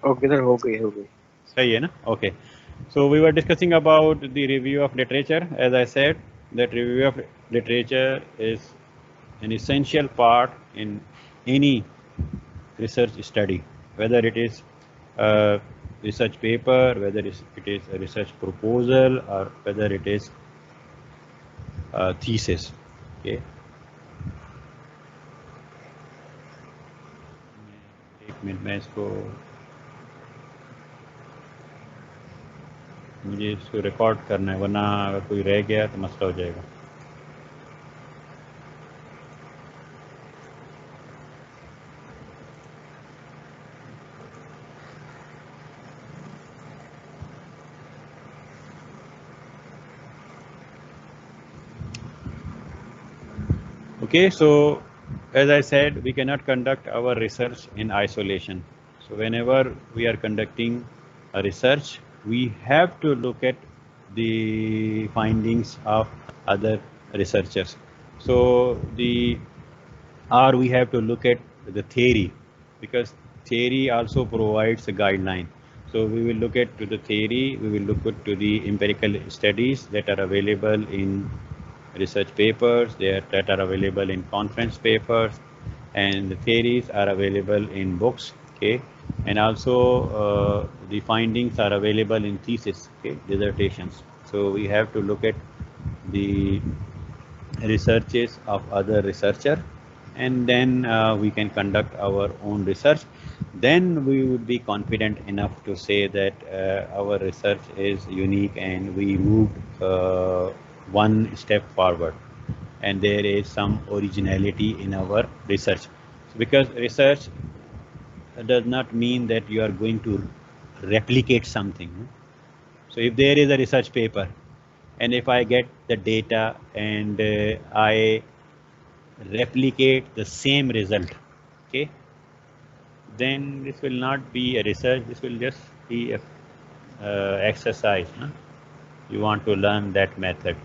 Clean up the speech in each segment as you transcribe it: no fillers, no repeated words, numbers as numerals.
Okay sir, हो गई हो गई। सही है ना? Okay. So we were discussing about the review of literature. As I said, that review of literature is an essential part in any research study, whether it is a research paper, whether it is a research proposal, or whether it is a thesis. Okay. एक minute में इसको मुझे इसको record करना है, वरना अगर कोई रह गया तो मसला हो जाएगा. Okay, so as I said, we cannot conduct our research in isolation. So whenever we are conducting a research, we have to look at the findings of other researchers. So we have to look at the theory, because theory also provides a guideline. So we will look at to the theory, we will look at to the empirical studies that are available in research papers, that are available in conference papers, and the theories are available in books. Okay, and also the findings are available in thesis, okay, dissertations. So we have to look at the researches of other researcher, and then we can conduct our own research. Then we would be confident enough to say that our research is unique and we moved one step forward, and there is some originality in our research. Because research does not mean that you are going to replicate something. So if there is a research paper, and if I get the data and I replicate the same result, okay, then this will not be a research, this will just be a exercise. No? You want to learn that method.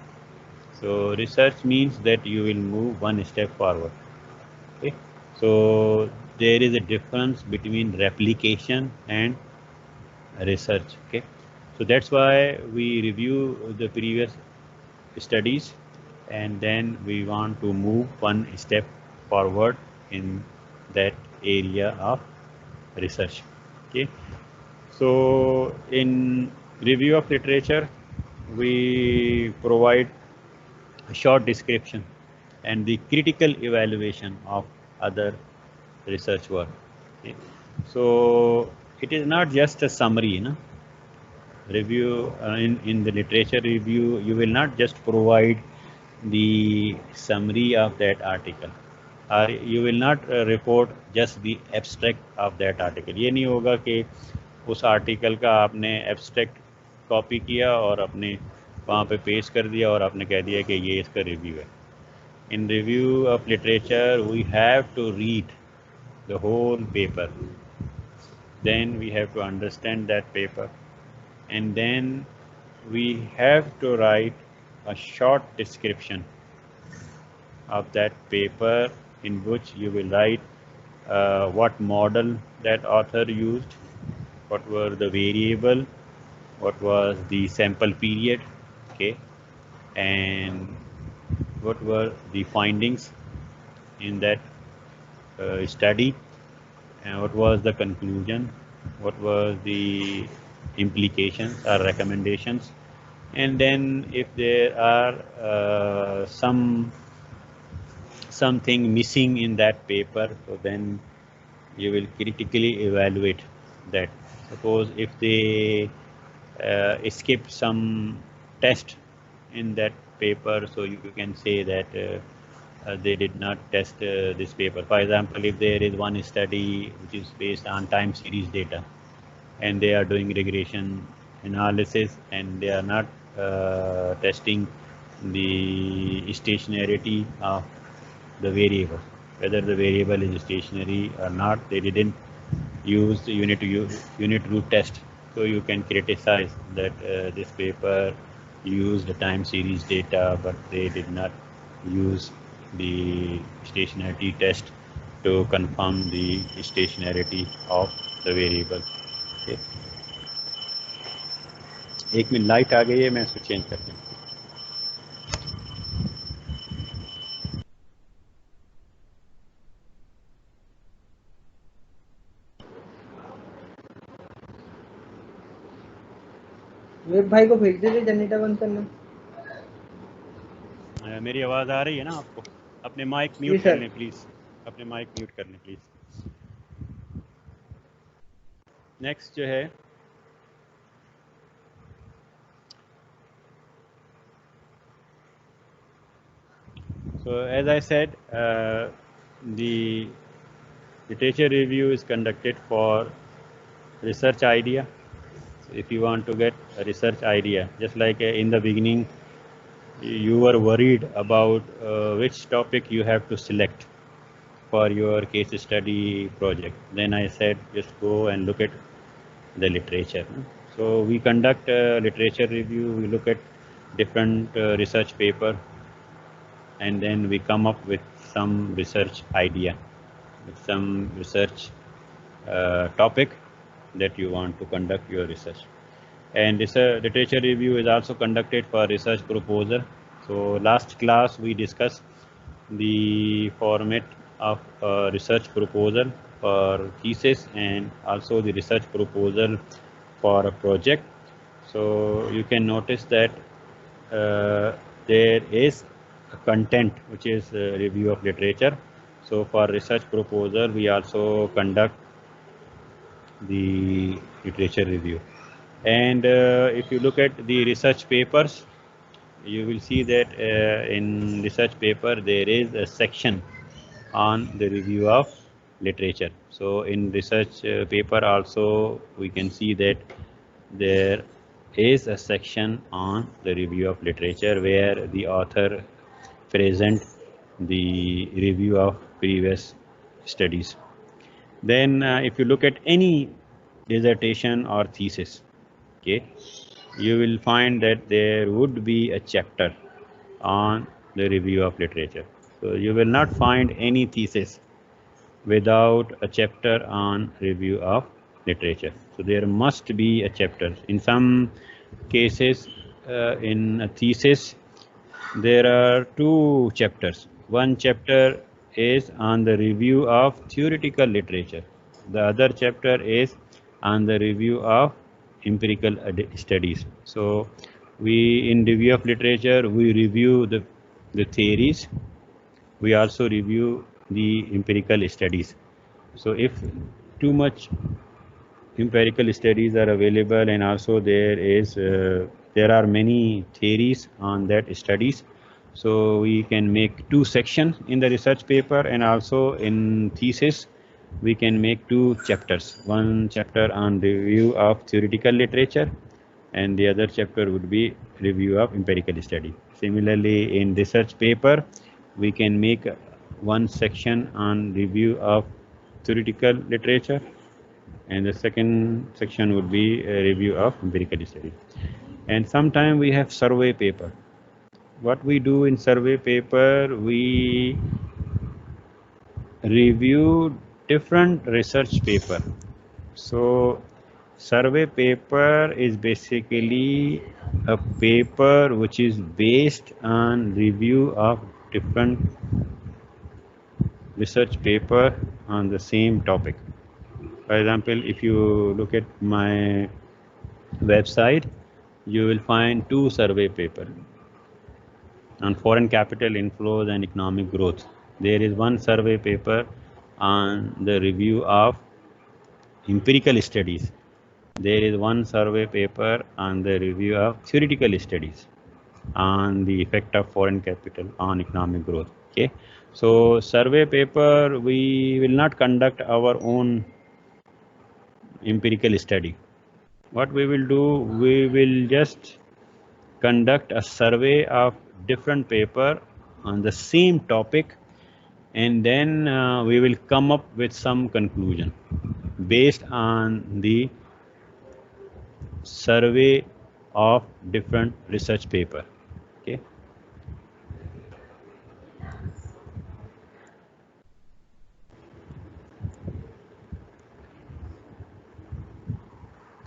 So research means that you will move one step forward. Okay. So there is a difference between replication and research. Okay. So that's why we review the previous studies, and then we want to move one step forward in that area of research. Okay. So in review of literature, we provide a short description and the critical evaluation of other research work. Okay. So it is not just a summary. No? Review in the literature review, you will not just provide the summary of that article, or you will not report just the abstract of that article. ये नहीं होगा कि उस article का आपने abstract copy किया और अपने वहाँ पे पेश कर दिया और आपने कह दिया कि ये इसका रिव्यू है. In review of literature, we have to read the whole paper. Then we have to understand that paper, and then we have to write a short description of that paper, in which you will write what model that author used, what were the variable, what was the sample period, okay, and what were the findings in that study, and what was the conclusion, what was the implications or recommendations, and then if there are something missing in that paper, so then you will critically evaluate that. Suppose if they skip some test in that paper, so you can say that they did not test this paper. For example, if there is one study which is based on time series data, and they are doing regression analysis, and they are not testing the stationarity of the variable, whether the variable is stationary or not, they didn't use the unit root test. So you can criticize that this paper used the time series data, but they did not use the stationarity test to confirm the stationarity of the variable. Okay. एक minute light आ गई है, मैं इसको change करता हूँ. Web भाई को भेज दे, जनरेटर बंद करना. मेरी आवाज़ आ रही है ना आपको? अपने माइक जी म्यूट कर सर. लें प्लीज़. अपने माइक म्यूट कर लें प्लीज़. नेक्स्ट जो है so as I said the literature review is conducted for research idea. So if you want to get a research idea, just like in the beginning you were worried about which topic you have to select for your case study project, then I said just go and look at the literature. So we conduct literature review, we look at different research paper, and then we come up with some research idea, with some research topic that you want to conduct your research. And this literature review is also conducted for research proposal. So last class we discussed the format of research proposal for thesis and also the research proposal for a project. So you can notice that there is a content which is review of literature. So for research proposal we also conduct the literature review. And if you look at the research papers, you will see that in research paper there is a section on the review of literature. So in research paper also we can see that there is a section on the review of literature where the author present the review of previous studies. Then if you look at any dissertation or thesis, okay, you will find that there would be a chapter on the review of literature. So you will not find any thesis without a chapter on review of literature. So there must be a chapter. In some cases, in a thesis, there are two chapters. One chapter is on the review of theoretical literature. The other chapter is on the review of empirical studies. So we, in review of literature, we review the theories. We also review the empirical studies. So if too much empirical studies are available and also there are many theories on that studies, so we can make two sections in the research paper, and also in thesis we can make two chapters, one chapter on review of theoretical literature and the other chapter would be review of empirical study. Similarly, in research paper we can make one section on review of theoretical literature and the second section would be a review of empirical study. And sometimes we have survey paper. What we do in survey paper, we review different research paper. So survey paper is basically a paper which is based on review of different research paper on the same topic. For example, if you look at my website, you will find two survey papers on foreign capital inflows and economic growth. There is one survey paper on the review of empirical studies. There is one survey paper on the review of theoretical studies on the effect of foreign capital on economic growth. Okay, so survey paper we will not conduct our own empirical study. What we will do, we will just conduct a survey of different paper on the same topic, and then we will come up with some conclusion based on the survey of different research paper. Okay.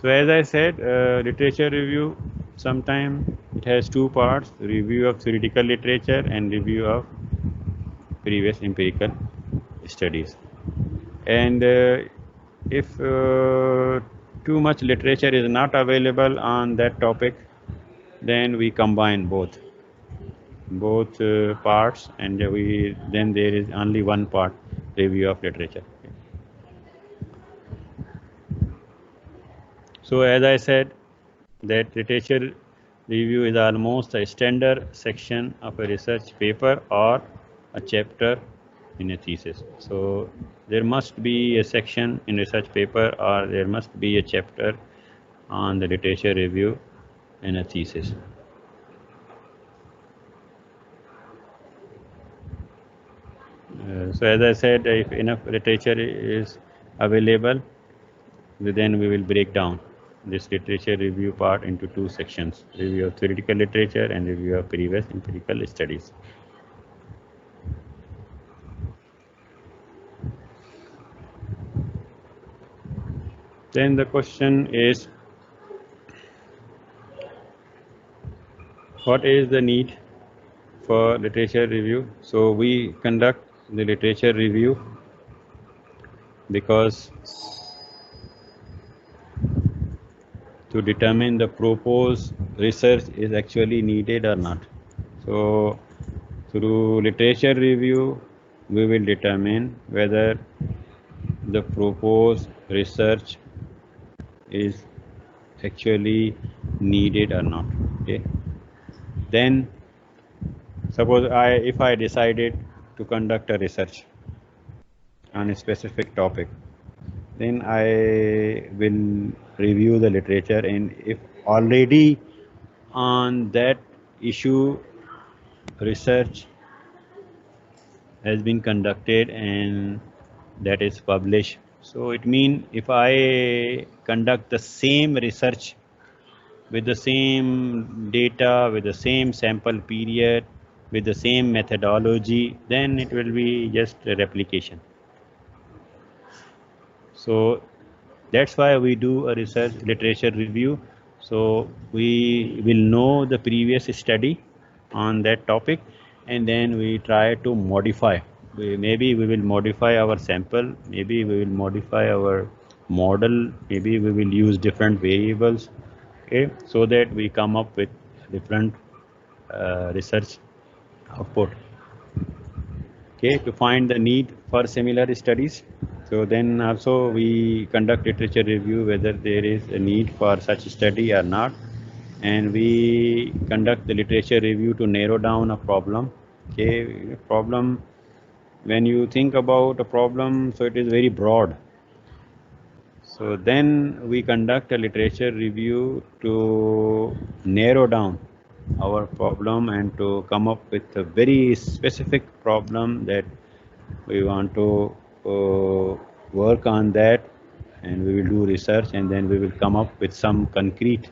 So as I said, literature review, sometimes it has two parts: review of theoretical literature and review of previous empirical studies. And if too much literature is not available on that topic, then we combine both parts, and then there is only one part, review of literature. So as I said, that literature review is almost a standard section of a research paper or a chapter in a thesis. So there must be a section in research paper, or there must be a chapter on the literature review in a thesis. So as I said, if enough literature is available, then we will break down this literature review part into two sections: review of theoretical literature and review of previous empirical studies. Then the question is, what is the need for literature review? So we conduct the literature review because to determine the proposed research is actually needed or not. So through literature review, we will determine whether the proposed research is actually needed or not. Okay. Then suppose if I decided to conduct a research on a specific topic, then I will review the literature, and if already on that issue research has been conducted and that is published, so it means if I conduct the same research with the same data, with the same sample period, with the same methodology, then it will be just a replication. So that's why we do a research literature review. So we will know the previous study on that topic, and then we try to modify. Maybe we will modify our sample, maybe we will modify our model, maybe we will use different variables, okay, so that we come up with different research output, okay, to find the need for similar studies. So then also we conduct literature review whether there is a need for such study or not, and we conduct the literature review to narrow down a problem. Okay, problem, when you think about a problem, so it is very broad. So then we conduct a literature review to narrow down our problem and to come up with a very specific problem that we want to work on that, and we will do research, and then we will come up with some concrete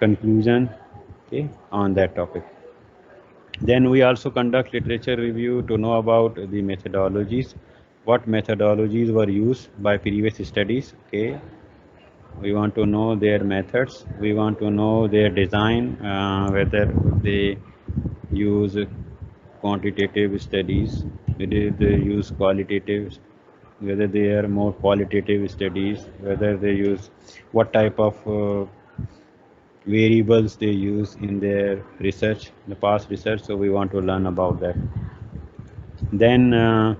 conclusion, okay, on that topic. Then we also conduct literature review to know about the methodologies, what methodologies were used by previous studies, okay. We want to know their methods, we want to know their design, whether they use quantitative studies, whether they use qualitative, whether they are more qualitative studies, whether they use what type of variables they use in their research, the past research. So we want to learn about that. Then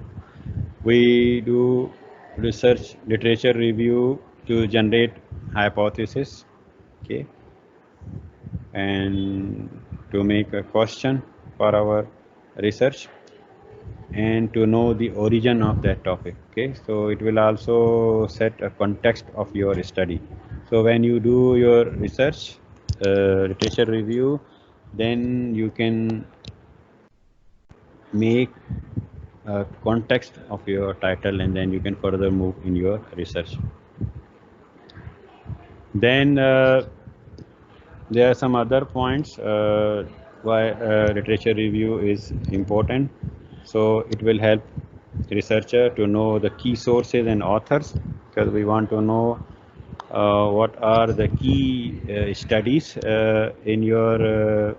we do research literature review to generate hypothesis, okay, and to make a question for our research, and to know the origin of that topic, okay. So it will also set a context of your study. So when you do your research literature review, then you can make a context of your title, and then you can further move in your research. Then there are some other points why literature review is important. So it will help researcher to know the key sources and authors, because we want to know what are the key studies in your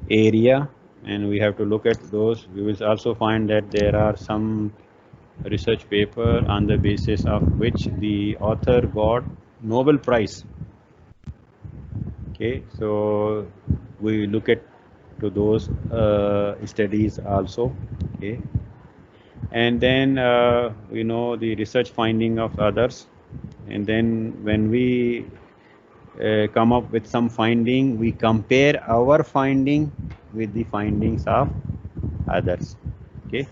area, and we have to look at those. We will also find that there are some research paper on the basis of which the author got Nobel Prize. Okay, so we look at to those studies also. Okay, and then we know the research finding of others, and then when we come up with some finding, we compare our finding with the findings of others. Okay,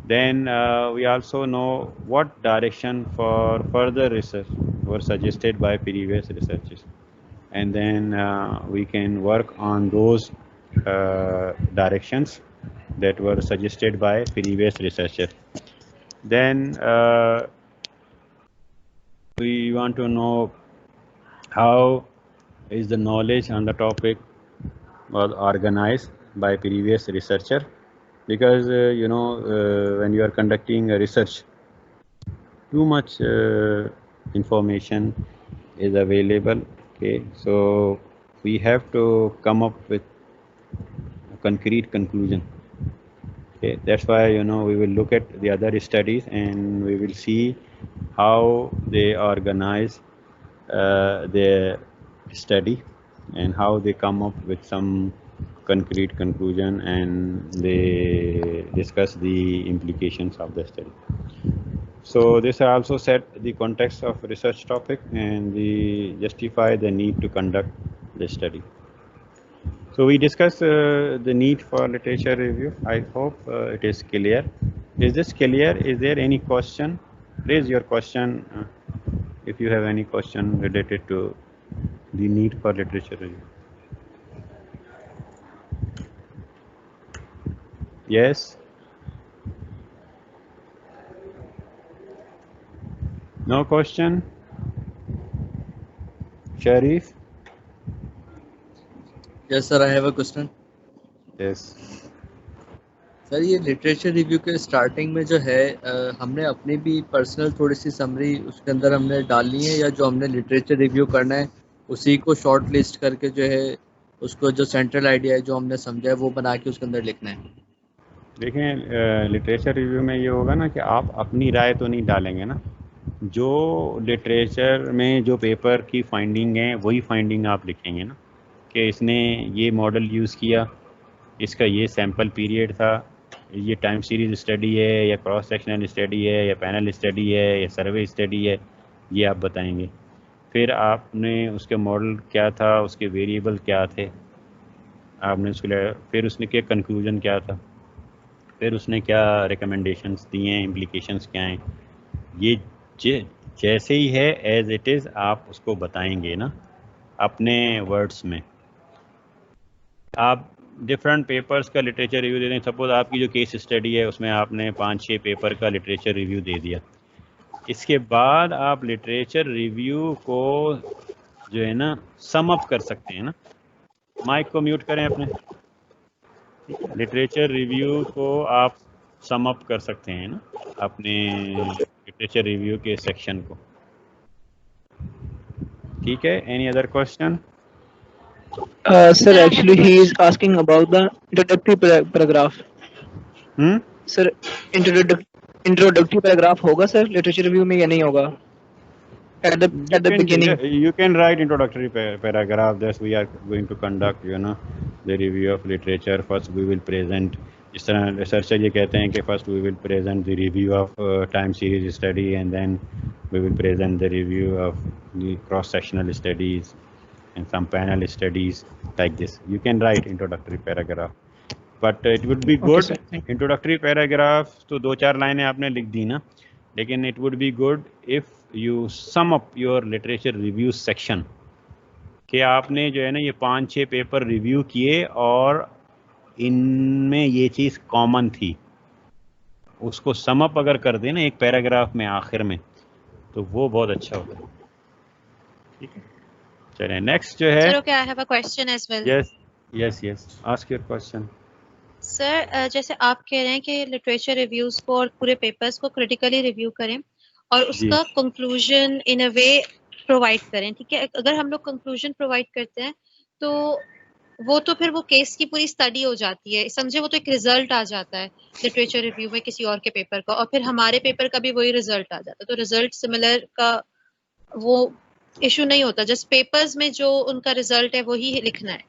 then we also know what direction for further research were suggested by previous researchers, and then we can work on those directions that were suggested by previous researchers. Then we want to know how is the knowledge on the topic was organized by previous researcher, because when you are conducting a research, too much information is available. Okay, so we have to come up with a concrete conclusion. Okay, that's why we will look at the other studies and we will see how they organize their study and how they come up with some concrete conclusion, and they discuss the implications of the study. So this also set the context of research topic and the justify the need to conduct the study. So we discussed the need for literature review. I hope it is clear. Is this clear? Is there any question? Raise your question if you have any question related to the need for literature review. Yes? No question? Sharif? Yes sir, I have a question. Yes. Sir ये literature review के starting में जो है हमने अपनी भी personal थोड़ी सी summary उसके अंदर हमने डालनी है, या जो हमने लिटरेचर रिव्यू करना है उसी को शॉर्ट लिस्ट करके जो है उसको जो सेंट्रल आइडिया है जो हमने समझा है वो बना के उसके अंदर लिखना है? देखें, लिटरेचर रिव्यू में ये होगा ना कि आप अपनी राय तो नहीं डालेंगे ना, जो लिटरेचर में जो पेपर की फाइंडिंग है वही फाइंडिंग आप लिखेंगे ना, कि इसने ये मॉडल यूज़ किया, इसका ये सैम्पल पीरियड था, ये टाइम सीरीज स्टडी है या क्रॉस सेक्शनल स्टडी है या पैनल स्टडी है या सर्वे स्टडी है, ये आप बताएंगे। फिर आपने उसके मॉडल क्या था, उसके वेरिएबल क्या थे, आपने उसके फिर उसने क्या कंक्लूजन क्या था, फिर उसने क्या रिकमेंडेशंस दिए हैं, इम्प्लीकेशंस क्या हैं, ये जैसे ही है एज इट इज़ आप उसको बताएंगे ना अपने वर्ड्स में। आप डिफरेंट पेपर्स का लिटरेचर रिव्यू दे दें। सपोज आपकी जो केस स्टडी है उसमें आपने 5-6 पेपर का लिटरेचर रिव्यू दे दिया, इसके बाद आप लिटरेचर रिव्यू को जो है ना सम अप कर सकते हैं ना। माइक को म्यूट करें अपने। लिटरेचर रिव्यू को आप सम अप कर सकते हैं ना अपने लिटरेचर रिव्यू के सेक्शन को। ठीक है, any other question? Sir, actually he is asking about the introductory paragraph. Sir, introductory paragraph होगा sir literature review में या नहीं होगा? At the beginning. You can write introductory paragraph that we are going to conduct, the review of literature. First we will present, इस तरह researcher ये कहते हैं कि first we will present the review of time series study and then we will present the review of the cross-sectional studies and some panel studies like this. You can write introductory paragraph, but it would be good. Okay, introductory paragraph तो 2-4 लाइनें आपने लिख दी ना, लेकिन it would be good if you sum up your literature review section, कि आपने जो है ना ये 5-6 पेपर रिव्यू किए और इनमें ये चीज़ कॉमन थी, उसको सम अप अगर कर देना एक पैराग्राफ में आखिर में, तो वो बहुत अच्छा होगा। ठीक है, चलिए नेक्स्ट जो है। Sir, okay, I have a question as well. Yes, ask your question. Sir जैसे आप कह रहे हैं कि लिटरेचर रिव्यूज को और पूरे पेपर्स को क्रिटिकली रिव्यू करें और उसका conclusion in a way provide करें, ठीक है। अगर हम लोग कंक्लूजन प्रोवाइड करते हैं तो वो तो फिर वो केस की पूरी स्टडी हो जाती है, समझे, वो तो एक रिजल्ट आ जाता है लिटरेचर रिव्यू में किसी और के पेपर का, और फिर हमारे पेपर का भी वही रिजल्ट आ जाता है, तो रिजल्ट सिमिलर का वो इशू नहीं होता। जस्ट पेपर्स में जो उनका रिजल्ट है वही लिखना है।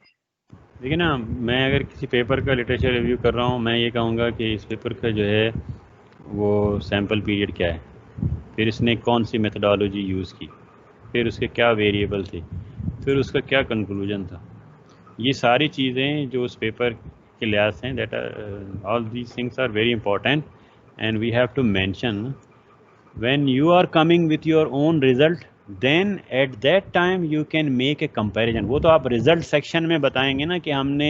देखिए ना, मैं अगर किसी पेपर का लिटरेचर रिव्यू कर रहा हूँ, मैं ये कहूँगा कि इस पेपर का जो है वो सैम्पल पीरियड क्या है, फिर इसने कौन सी मेथडोलॉजी यूज़ की, फिर उसके क्या वेरिएबल थे, फिर उसका क्या कंक्लूजन था। ये सारी चीज़ें जो उस पेपर के लिहाज हैं, that all these things are very important and we have to mention when you are coming with your own result, then at that time you can make a comparison. वो तो आप रिजल्ट सेक्शन में बताएंगे ना कि हमने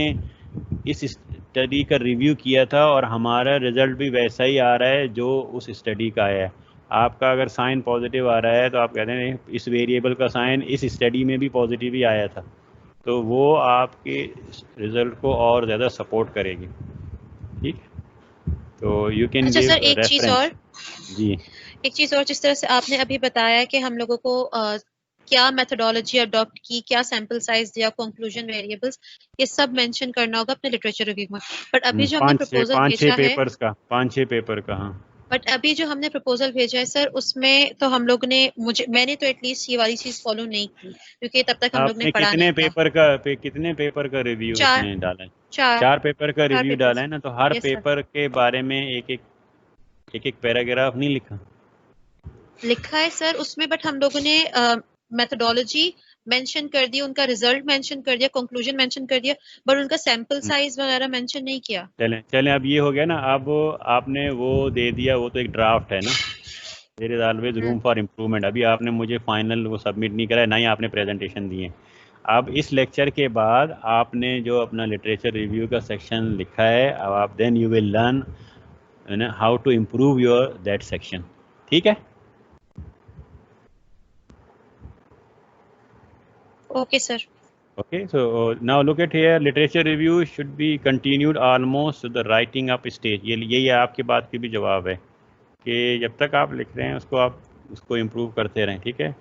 इस study का रिव्यू किया था और हमारा रिजल्ट भी वैसा ही आ रहा है जो उस स्टडी का आया है। आपका अगर साइन पॉजिटिव आ रहा है तो आप कहते हैं इस वेरिएबल का साइन इस स्टडी में भी पॉजिटिव ही आया था, तो वो आपके रिजल्ट को और ज़्यादा सपोर्ट करेगी। ठीक, तो यू कैन अच्छा गिव सर, एक चीज और जी, एक चीज और, जिस तरह से आपने अभी बताया कि हम लोगों को क्या मेथोडोलॉजी अडॉप्ट की, क्या सैंपल साइज दिया, कंक्लूजन वेरिएबल्स, ये सब मेंशन करना होगा अपने लिटरेचर रिव्यू में। बट अभी जो हमने प्रपोजल भेजा है, पाँच छः पेपर का, हाँ, बट अभी जो हमने प्रपोजल भेजा है सर, उसमें तो हम लोग ने मैंने तो एटलीस्ट ये वाली चीज फॉलो नहीं की, क्योंकि तब तक हम लोग ने आपने पढ़ा नहीं था। कितने पेपर का रिव्यू चार उसमें डाला है? चार 4 पेपर का चार रिव्यू डाला पेपर्स। है ना, तो हर यस सर, पेपर के बारे में एक पैराग्राफ नहीं लिखा? लिखा है सर उसमें, बट हम लोगों ने मेथोडोलॉजी मेंशन कर दी, उनका रिजल्ट मेंशन कर दिया, कंक्लूजन मेंशन कर दिया, बट उनका सैंपल साइज वगैरह मेंशन नहीं किया। चलें अब ये हो गया ना, अब आपने वो दे दिया, वो तो एक ड्राफ्ट है ना, there is always room for improvement. अभी आपने मुझे फाइनल वो सबमिट नहीं करा है, ना ही आपने प्रेजेंटेशन दिए। अब इस लेक्चर के बाद आपने जो अपना लिटरेचर रिव्यू का सेक्शन लिखा है, अब आप then you will learn how to improve your that section. ठीक है? Okay sir. Okay, so now look at here, literature review should be continued almost to the writing up stage। ये आपकी बात की भी जवाब है कि जब तक आप लिख रहे हैं उसको आप उसको इम्प्रूव करते रहें। ठीक है,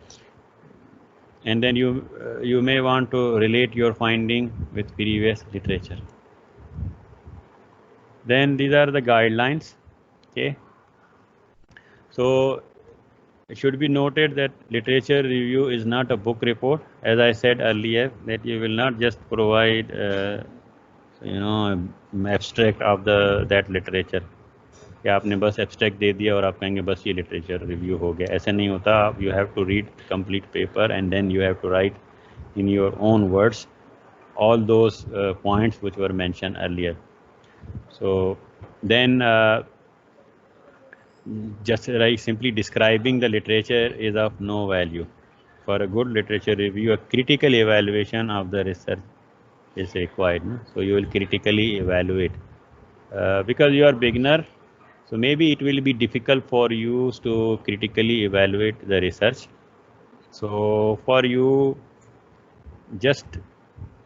and then you may want to relate your finding with previous literature. Then these are the guidelines. Okay, so it should be noted that literature review is not a book report. As I said earlier, that you will not just provide abstract of that literature, कि आपने बस abstract दे दिया और आप कहेंगे बस ये literature review हो गया। ऐसा नहीं होता। You have to read complete paper and then you have to write in your own words all those points which were mentioned earlier. So then just like simply describing the literature is of no value. For a good literature review, a critical evaluation of the research is required, no? So you will critically evaluate because you are beginner, so maybe it will be difficult for you to critically evaluate the research. So for you, just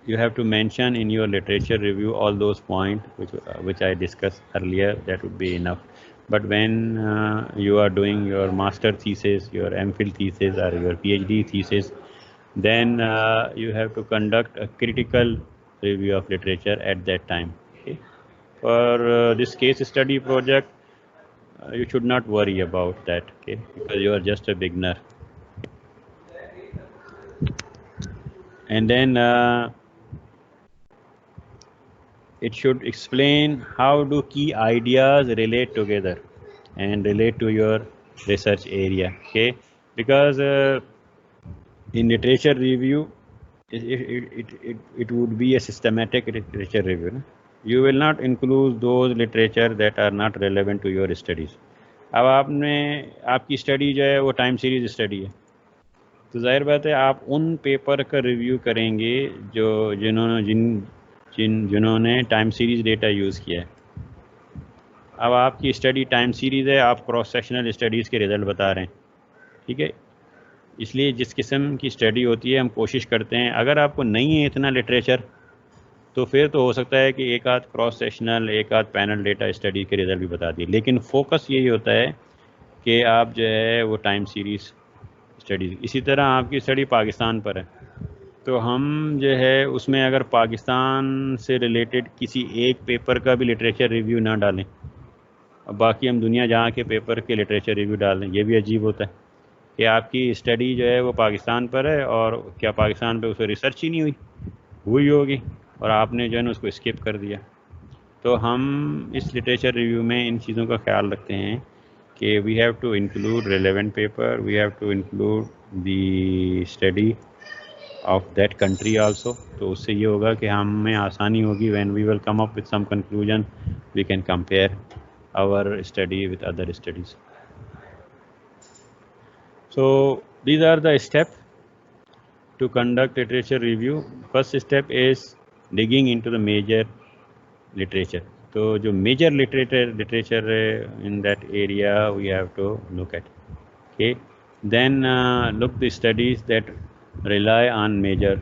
you have to mention in your literature review all those points which I discussed earlier. That would be enough. But when you are doing your master thesis, your MPhil thesis or your PhD thesis, then you have to conduct a critical review of literature at that time. Okay? For this case study project, you should not worry about that, okay, because you are just a beginner. And then it should explain how do key ideas relate together and relate to your research area, okay, because in literature review it would be a systematic literature review, no? You will not include those literature that are not relevant to your studies. अब आपकी study जो है वो time series study है, तो जाहिर बात है आप उन पेपर का रिव्यू करेंगे जिन्होंने टाइम सीरीज डेटा यूज़ किया है। अब आपकी स्टडी टाइम सीरीज़ है, आप क्रॉस सेक्शनल स्टडीज़ के रिज़ल्ट बता रहे हैं, ठीक है। इसलिए जिस किस्म की स्टडी होती है हम कोशिश करते हैं, अगर आपको नहीं है इतना लिटरेचर तो फिर तो हो सकता है कि एक आध क्रॉस सेक्शनल एक आध पैनल डेटा स्टडी के रिज़ल्ट भी बता दिए, लेकिन फोकस यही होता है कि आप जो है वो टाइम सीरीज़ स्टडीज़। इसी तरह आपकी स्टडी पाकिस्तान पर है, तो हम जो है उसमें अगर पाकिस्तान से रिलेटेड किसी एक पेपर का भी लिटरेचर रिव्यू ना डालें, और बाकी हम दुनिया जहाँ के पेपर के लिटरेचर रिव्यू डाल दें, ये भी अजीब होता है कि आपकी स्टडी जो है वो पाकिस्तान पर है और क्या पाकिस्तान पे उस पर रिसर्च ही नहीं हुई होगी और आपने जो है ना उसको स्किप कर दिया। तो हम इस लिटरेचर रिव्यू में इन चीज़ों का ख्याल रखते हैं कि we have to include relevant paper, we have to include the study of that country also. तो उससे ये होगा कि हमें आसानी होगी when we will come up with some conclusion, we can compare our study with other studies. So these are the steps to conduct literature review. First step is digging into the major literature. So जो major literature in that area we have to look at. Okay. Then look the studies that rely on major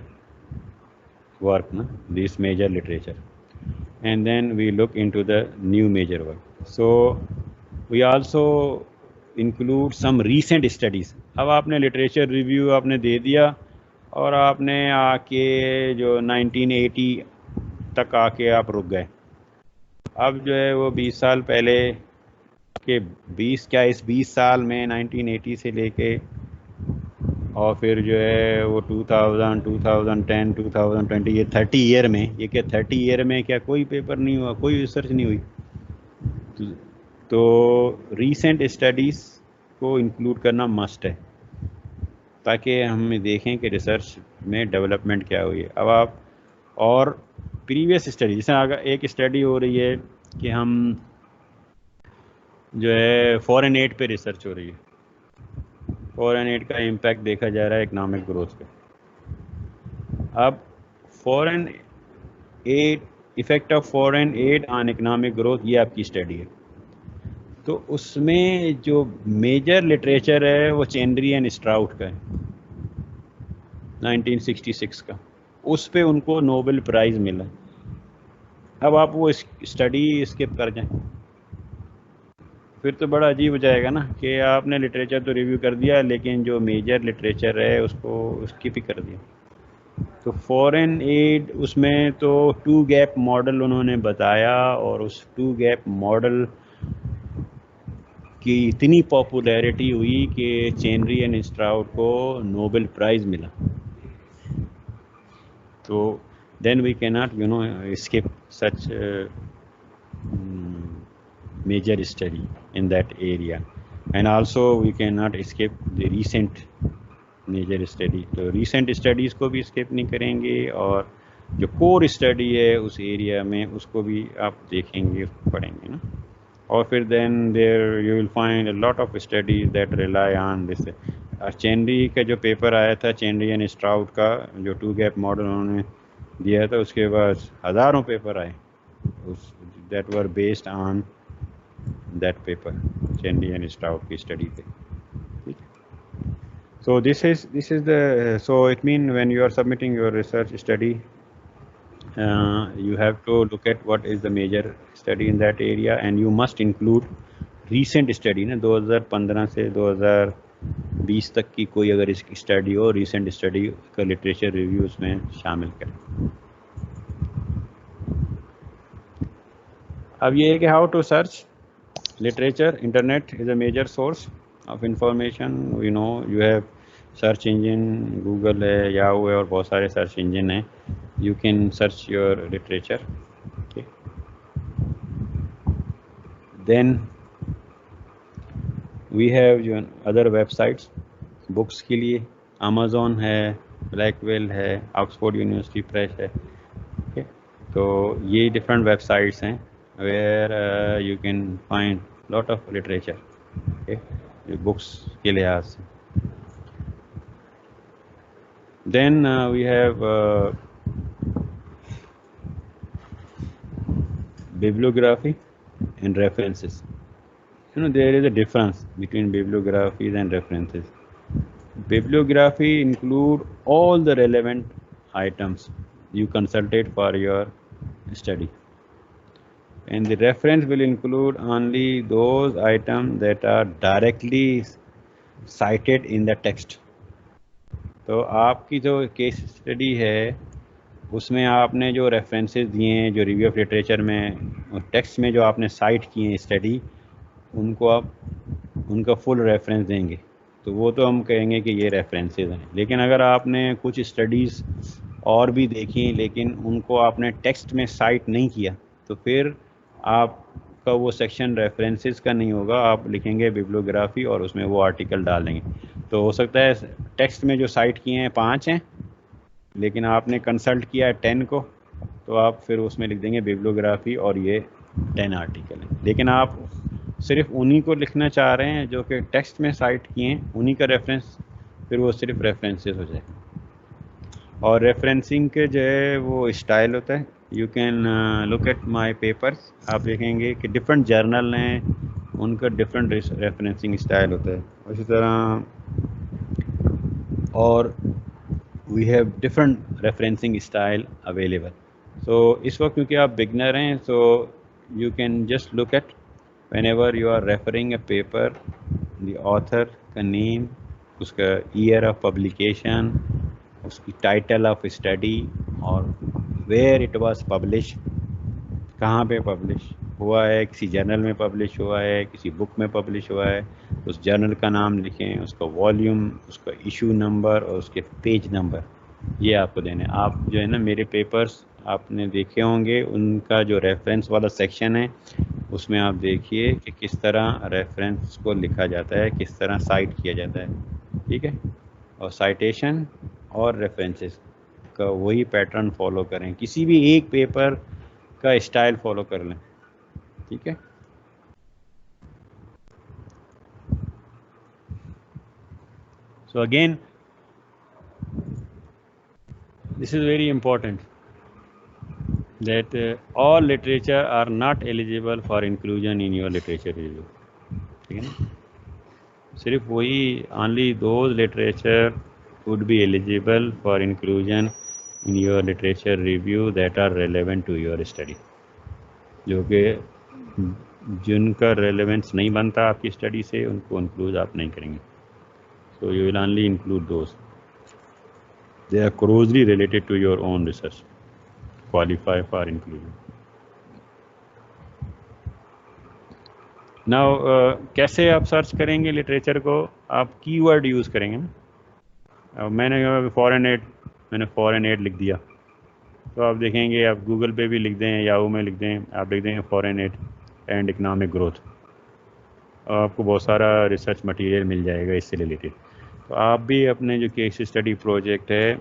work, this major literature, and then we look into the new major work. So we also include some recent studies. अब आपने literature review आपने दे दिया और आपने आके जो 1980 तक आके आप रुक गए। अब जो है वो 20 साल पहले के 20 साल में 1980 से लेके और फिर जो है वो 2000, 2010, 2020, ये 30 ईयर में, ये क्या 30 ईयर में क्या कोई पेपर नहीं हुआ, कोई रिसर्च नहीं हुई? तो रीसेंट स्टडीज़ को इंक्लूड करना मस्ट है ताकि हम देखें कि रिसर्च में डेवलपमेंट क्या हुई है। अब आप और प्रीवियस स्टडी, जैसे अगर एक स्टडी हो रही है कि हम जो है फॉरेन एड पे रिसर्च हो रही है, फॉरेन एड का इम्पैक्ट देखा जा रहा है इकोनॉमिक ग्रोथ पे। अब foreign add, effect of foreign add on economic growth, ये आपकी स्टडी है। तो उसमें जो मेजर लिटरेचर है वो चेंड्री एंड स्ट्राउट का है 1966 का, उस पे उनको नोबेल प्राइज़ मिला। अब आप वो स्टडी स्किप कर जाएं फिर तो बड़ा अजीब हो जाएगा ना कि आपने लिटरेचर तो रिव्यू कर दिया लेकिन जो मेजर लिटरेचर है उसको स्किप ही कर दिया। तो फॉरेन एड उसमें तो 2 गैप मॉडल उन्होंने बताया और उस 2 गैप मॉडल की इतनी पॉपुलैरिटी हुई कि चेनरी एंड स्ट्राउट को नोबेल प्राइज़ मिला। तो then we can not skip such major study in that area, and also we cannot skip the recent major study. तो recent studies को भी skip नहीं करेंगे और जो core study है उस area में उसको भी आप देखेंगे, पढ़ेंगे ना। और फिर then there you will find a lot of studies that rely on this. चेनरी का जो पेपर आया था, चेनरी एंड स्ट्राउट का जो 2 गैप मॉडल उन्होंने दिया था, उसके बाद हज़ारों पेपर आए उस that were based on that paper, Chenery and Strout की स्टडी पे। So this is the, so it mean when you are submitting your research study, you have to look at what is the major study in that area and you must include recent study ना 2015 से 2020 तक की कोई अगर इसकी study हो, recent study का literature review उसमें शामिल करें। अब ये है कि how to search literature. Internet is a major source of information. You know, you have search engine, Google है, Yahoo है और बहुत सारे search engine हैं. You can search your literature. Okay. Then we have जो other websites, books के लिए Amazon है, Blackwell है, Oxford University Press है. Okay. तो ये different websites हैं where you can find lot of literature, okay, books के लिहाज से. Then we have bibliography and references. You know, there is a difference between bibliographies and references. Bibliography include all the relevant items you consulted for your study, and the reference will include only those items that are directly cited in the text. तो आपकी जो case study है उसमें आपने जो references दिए हैं, जो रिव्यू ऑफ लिटरेचर में टेक्स्ट में जो आपने साइट किए हैं स्टडी, उनको आप उनका फुल रेफरेंस देंगे तो वो तो हम कहेंगे कि ये रेफरेंसेस हैं। लेकिन अगर आपने कुछ स्टडीज़ और भी देखी लेकिन उनको आपने टेक्स्ट में साइट नहीं किया तो फिर आपका वो सेक्शन रेफरेंसेस का नहीं होगा, आप लिखेंगे बिब्लियोग्राफी और उसमें वो आर्टिकल डालेंगे। तो हो सकता है टेक्स्ट में जो साइट किए हैं 5 हैं लेकिन आपने कंसल्ट किया है 10 को, तो आप फिर उसमें लिख देंगे बिब्लियोग्राफी और ये 10 आर्टिकल हैं। लेकिन आप सिर्फ उन्हीं को लिखना चाह रहे हैं जो कि टेक्स्ट में साइट किए हैं, उन्हीं का रेफरेंस, फिर वो सिर्फ रेफरेंसेस हो जाएगा। और रेफरेंसिंग के जो है वो स्टाइल होता है, you can look at my papers, आप देखेंगे कि डिफरेंट जर्नल हैं, उनका डिफरेंट रेफरेंसिंग स्टाइल होता है। उसी तरह और we have different referencing style available. So इस वक्त क्योंकि आप बिगनर हैं, so you can just look at whenever you are referring a paper, the author का name, उसका year of publication, उसकी title of study और where it was published, कहाँ पे पब्लिश हुआ है, किसी जर्नल में पब्लिश हुआ है, किसी बुक में पब्लिश हुआ है, उस जर्नल का नाम लिखें, उसका वॉल्यूम, उसका इशू नंबर और उसके पेज नंबर, ये आपको देने। आप जो है ना मेरे पेपर्स आपने देखे होंगे, उनका जो रेफरेंस वाला सेक्शन है उसमें आप देखिए कि किस तरह रेफरेंस को लिखा जाता है, किस तरह साइट किया जाता है, ठीक है। और साइटेशन और रेफरेंसेस का वही पैटर्न फॉलो करें, किसी भी एक पेपर का स्टाइल फॉलो कर लें, ठीक है। So again this is very important that all literature are not eligible for inclusion in your literature review, ठीक है ना। सिर्फ वही only those literature would be eligible for inclusion in your literature review that are relevant to your study, जो कि जिनका relevance नहीं बनता आपकी स्टडी से उनको इंक्लूड आप नहीं करेंगे। so you will only include those they are closely related to your own research, qualify for inclusion. Now कैसे आप सर्च करेंगे लिटरेचर को, आप कीवर्ड यूज़ करेंगे ना। मैंने फॉरेन एड लिख दिया, तो आप देखेंगे, आप गूगल पे भी लिख दें, याहू में लिख दें, आप लिख देंगे foreign add and economic growth, आपको बहुत सारा रिसर्च मटेरियल मिल जाएगा इससे रिलेटेड। तो आप भी अपने जो केस स्टडी प्रोजेक्ट है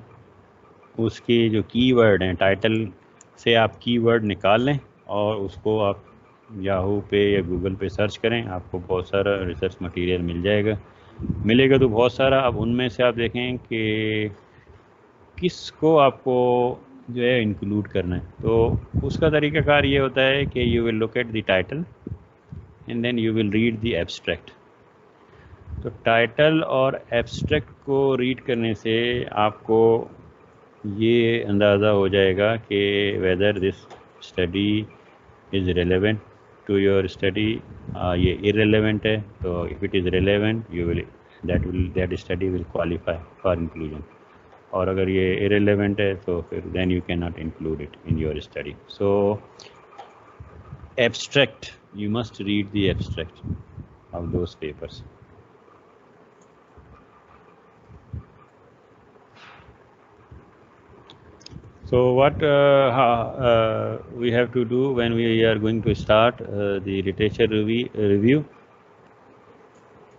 उसकी जो कीवर्ड हैं, टाइटल से आप कीवर्ड निकाल लें और उसको आप याहू पे या गूगल पे सर्च करें, आपको बहुत सारा रिसर्च मटेरियल मिलेगा तो बहुत सारा। अब उनमें से आप देखें कि किसको आपको जो है इंक्लूड करना है। तो उसका तरीक़ाकार ये होता है कि you will look at the title and then you will read the abstract. तो टाइटल और एब्स्ट्रैक्ट को रीड करने से आपको ये अंदाज़ा हो जाएगा कि whether this study is relevant to your study, ये इररेलेवेंट है। तो if it is relevant you will that study will qualify for inclusion, और अगर ये इररेलेवेंट है तो फिर then you can not include it in your study. So abstract, you must read the abstract of those papers. So what we have to do when we are going to start the literature review,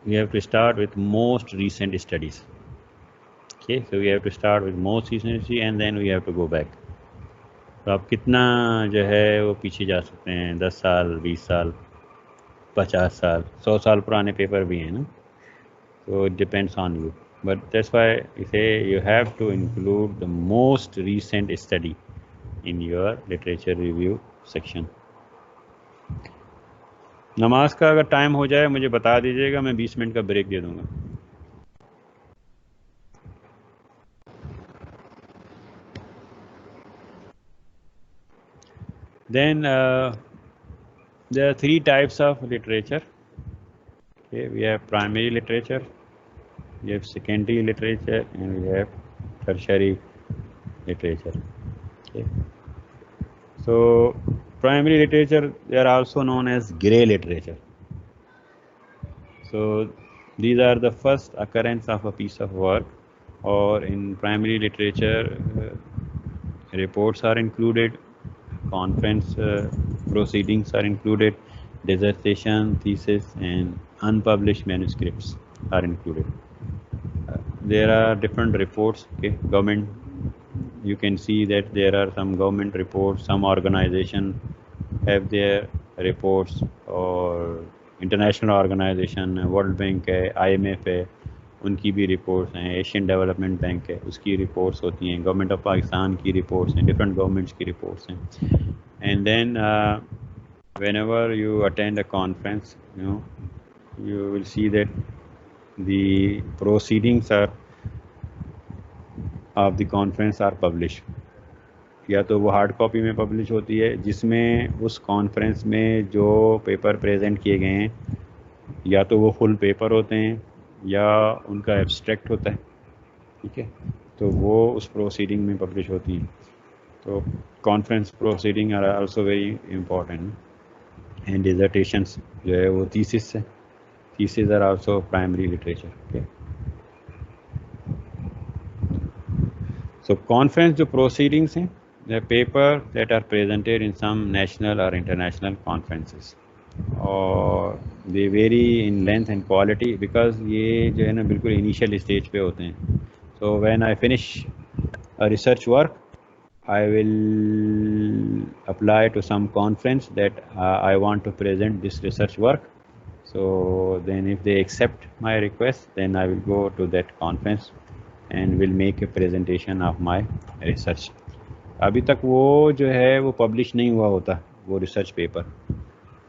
we have to start with most recent studies. Okay, so we have to start with most recent study and then we have to go back. तो आप कितना जो है वो पीछे जा सकते हैं, 10 साल, 20 साल, 50 साल, 100 साल पुराने पेपर भी हैं ना। तो it depends on you, but that's why we say you have to include the most recent study in your literature review section. नमाज का अगर टाइम हो जाए मुझे बता दीजिएगा, मैं 20 मिनट का ब्रेक दे दूँगा। Then there are 3 types of literature. Okay, we have primary literature, We have secondary literature and we have tertiary literature. Okay. So primary literature, they are also known as grey literature. So these are the first occurrence of a piece of work, or in primary literature reports are included, conference proceedings are included, dissertation, thesis and unpublished manuscripts are included. There are different reports. Okay, government, you can see that there are some government reports, some organization have their reports, और international organisation world bank है, IMF है, उनकी भी reports हैं, Asian development bank है, उसकी reports होती हैं, गवर्नमेंट ऑफ पाकिस्तान की रिपोर्ट्स हैं, डिफरेंट गवर्नमेंट्स की रिपोर्ट्स हैं. And then whenever you attend a conference, you will see that the proceedings are of the conference are published. या तो वो हार्ड कॉपी में पब्लिश होती है जिसमें उस कॉन्फ्रेंस में जो पेपर प्रेजेंट किए गए हैं या तो वो फुल पेपर होते हैं या उनका एब्स्ट्रैक्ट होता है. ठीक है, तो वो उस प्रोसीडिंग में पब्लिश होती हैं. तो conference proceeding are also very important. And dissertations जो है वो थीसिस है. Thesis are also primary literature. Okay, so conference जो प्रोसीडिंग्स हैं, the paper that are presented in some national or international conferences, और they vary in length and quality because ये जो है ना बिल्कुल initial stage पे होते हैं. So when I finish a research work, I will apply to some conference that I want to present this research work. So then if they accept my request, then I will go to that conference and will make a presentation of my research. अभी तक वो जो है वो publish नहीं हुआ होता, वो रिसर्च पेपर.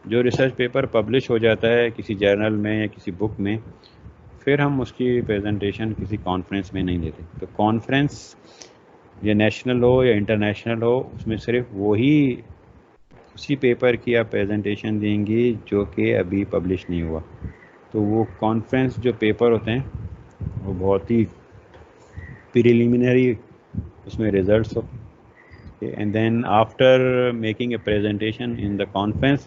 जो रिसर्च पेपर पब्लिश हो जाता है किसी जर्नल में या किसी बुक में, फिर हम उसकी प्रेजेंटेशन किसी कॉन्फ्रेंस में नहीं देते. तो कॉन्फ्रेंस या नेशनल हो या इंटरनेशनल हो, उसमें सिर्फ वही उसी पेपर की आप प्रेजेंटेशन देंगी जो कि अभी पब्लिश नहीं हुआ. तो वो कॉन्फ्रेंस जो पेपर होते हैं वो बहुत ही प्रिलिमिनरी उसमें रिजल्ट्स हो. And then after making a presentation in the conference,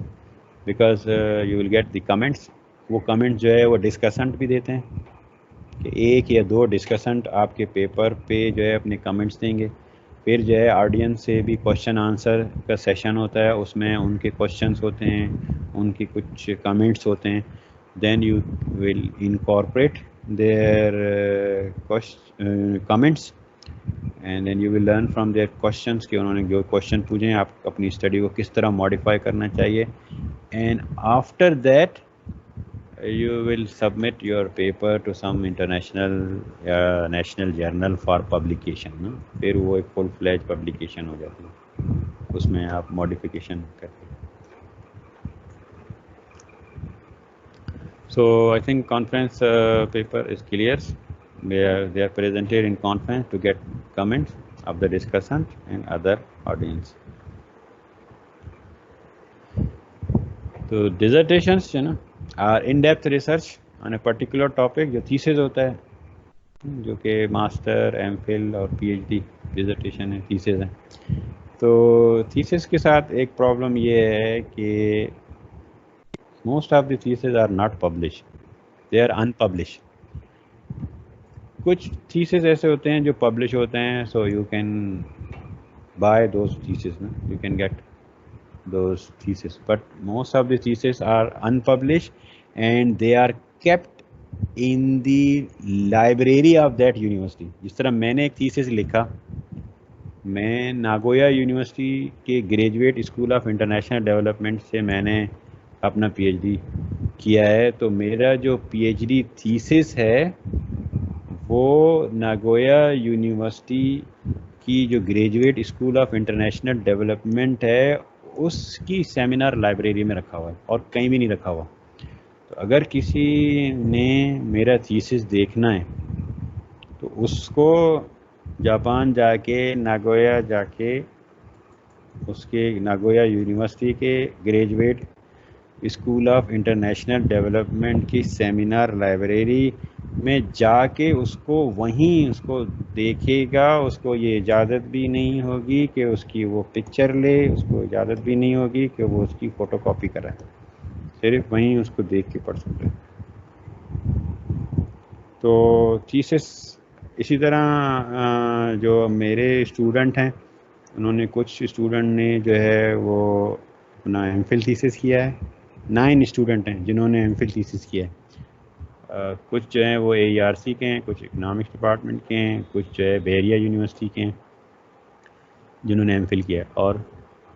because you will get the comments, वो comments जो है वो डिस्कसेंट भी देते हैं कि एक या दो डिस्कसेंट आपके पेपर पे जो है अपने कमेंट्स देंगे. फिर जो है ऑडियंस से भी क्वेश्चन आंसर का सेशन होता है, उसमें उनके क्वेश्चंस होते हैं, उनके कुछ कमेंट्स होते हैं. Then you will incorporate their comments and then you will learn from their questions कि उन्होंने जो क्वेश्चन पूछे हैं आप अपनी स्टडी को किस तरह मॉडिफाई करना चाहिए. And after that you will submit your paper to some international national journal for publication. फिर वो एक full fledged publication हो जाती है, उसमें आप modification करते हैं. So I think conference paper is clear. They are presented in conference to get comments of the discussant and other audience. तो dissertations है ना, are in depth research on a particular topic. जो thesis होता है, जो कि master, MPhil और PhD dissertation है, थीसिस है. तो थीसिस के साथ एक प्रॉब्लम ये है कि most of the thesis are not publish, they are unpublish. कुछ थीसिस ऐसे होते हैं जो पब्लिश होते हैं, so you can buy those thesis ना, you can get those theses, but most of the theses are unpublished and they are kept in the library of that university. जिस तरह मैंने एक thesis लिखा, मैं नागोया यूनिवर्सिटी के graduate school of international development से मैंने अपना पीएचडी किया है. तो मेरा जो पीएचडी थीसिस है वो नागोया यूनिवर्सिटी की जो graduate school of international development है उसकी सेमिनार लाइब्रेरी में रखा हुआ है और कहीं भी नहीं रखा हुआ. तो अगर किसी ने मेरा थीसिस देखना है तो उसको जापान जाके, नागोया जाके, उसके नागोया यूनिवर्सिटी के graduate school of international development की सेमिनार लाइब्रेरी में जाके उसको वहीं उसको देखेगा। उसको ये इजाज़त भी नहीं होगी कि उसकी वो पिक्चर ले, उसको इजाज़त भी नहीं होगी कि वो उसकी फ़ोटोकॉपी कराए, सिर्फ वहीं उसको देख के पढ़ सकते हैं। तो थीसिस इसी तरह जो मेरे स्टूडेंट हैं, उन्होंने कुछ स्टूडेंट ने जो है वो अपना एमफिल थीसिस किया है। 9 स्टूडेंट हैं जिन्होंने एमफिल थीसिस किया है। कुछ जो हैं वो AERC के हैं, कुछ इकोनॉमिक्स डिपार्टमेंट के हैं, कुछ जो है बहरिया यूनिवर्सिटी के हैं जिन्होंने एमफिल किया, और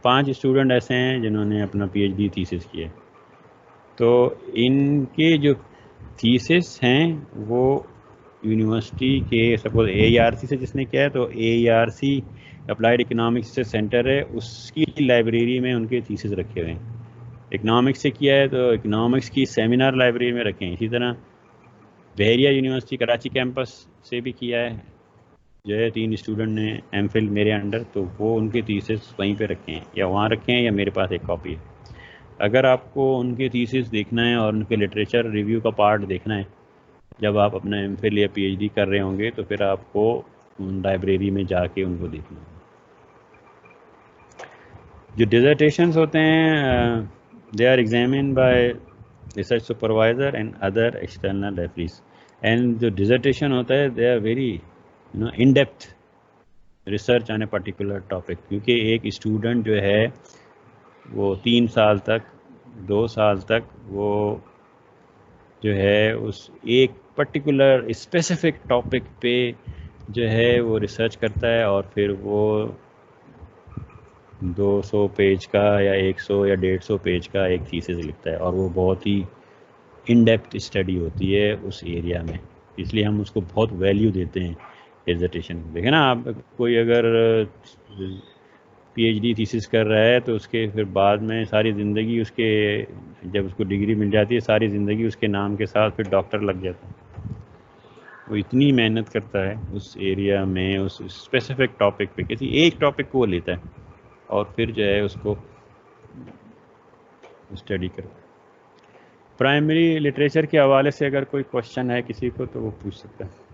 5 स्टूडेंट ऐसे हैं जिन्होंने अपना PhD थीसिस किया। तो इनके जो थीसिस हैं वो यूनिवर्सिटी के, सपोज AERC से जिसने किया है तो AERC अप्लाइड इकोनॉमिक्स से सेंटर है, उसकी लाइब्रेरी में उनके थीसिस रखे हुए हैं। इकोनॉमिक्स से किया है तो इकोनॉमिक्स की सेमिनार लाइब्रेरी में रखे हैं। इसी तरह बहरिया यूनिवर्सिटी कराची कैंपस से भी किया है, जो है 3 स्टूडेंट ने एमफिल मेरे अंडर, तो वो उनके थीसिस वहीं पे रखे हैं, या वहाँ रखे हैं या मेरे पास एक कॉपी है। अगर आपको उनके थीसिस देखना है और उनके लिटरेचर रिव्यू का पार्ट देखना है जब आप अपना एमफिल या PhD कर रहे होंगे, तो फिर आपको लाइब्रेरी में जाके उनको देखना है। जो डिसर्टेशंस होते हैं they are examined by research supervisor and other external referees. And जो डिसर्टेशन होता है they are very in depth research on a particular topic, क्योंकि एक स्टूडेंट जो है वो 3 साल तक 2 साल तक वो जो है उस एक पर्टिकुलर स्पेसिफिक टॉपिक पे जो है वो रिसर्च करता है, और फिर वो 200 पेज का या 100 या 150 पेज का एक थीसिस लिखता है, और वो बहुत ही इन डेप्थ स्टडी होती है उस एरिया में, इसलिए हम उसको बहुत वैल्यू देते हैं डिसर्टेशन। देखें ना, आप कोई अगर PhD थीसिस कर रहा है तो उसके फिर बाद में सारी ज़िंदगी उसके, जब उसको डिग्री मिल जाती है, सारी ज़िंदगी उसके नाम के साथ फिर डॉक्टर लग जाता है। वो इतनी मेहनत करता है उस एरिया में, उस स्पेसिफिक टॉपिक पे, किसी एक टॉपिक को वो लेता है और फिर जो है उसको स्टडी कर। प्राइमरी लिटरेचर के हवाले से अगर कोई क्वेश्चन है किसी को तो वो पूछ सकता है।